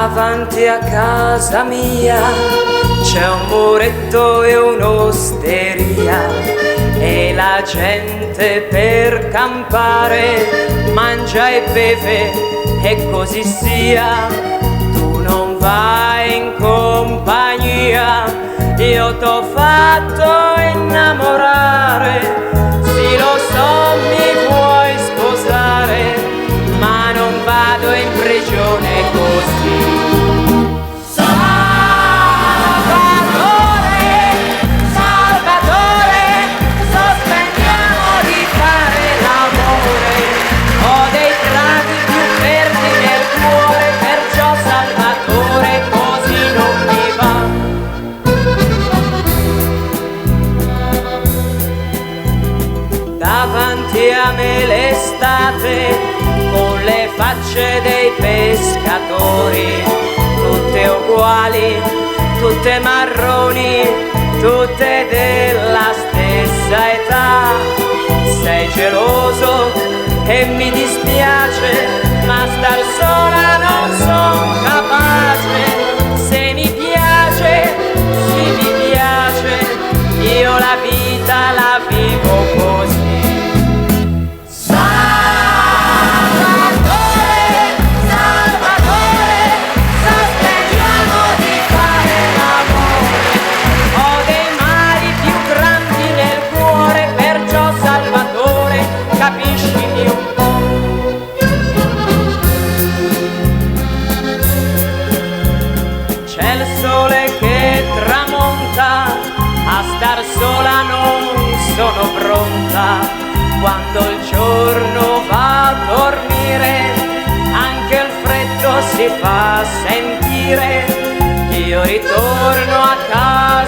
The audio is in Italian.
Davanti a casa mia c'è un muretto e un'osteria e la gente per campare mangia e beve e così sia. Tu non vai in compagnia, io t'ho fatto innamorare. Sì, lo so, mi vuoi sposare, ma non vado in prigione così. Davanti a me l'estate con le facce dei pescatori, tutte uguali, tutte marroni, tutte della stessa età. Sei geloso e mi dispiace, ma star sola non son capace. Se mi piace, sì mi piace, io la vita la vivo così. C'è il sole che tramonta, a star sola non sono pronta. Quando il giorno va a dormire, anche il freddo si fa sentire. Io ritorno a casa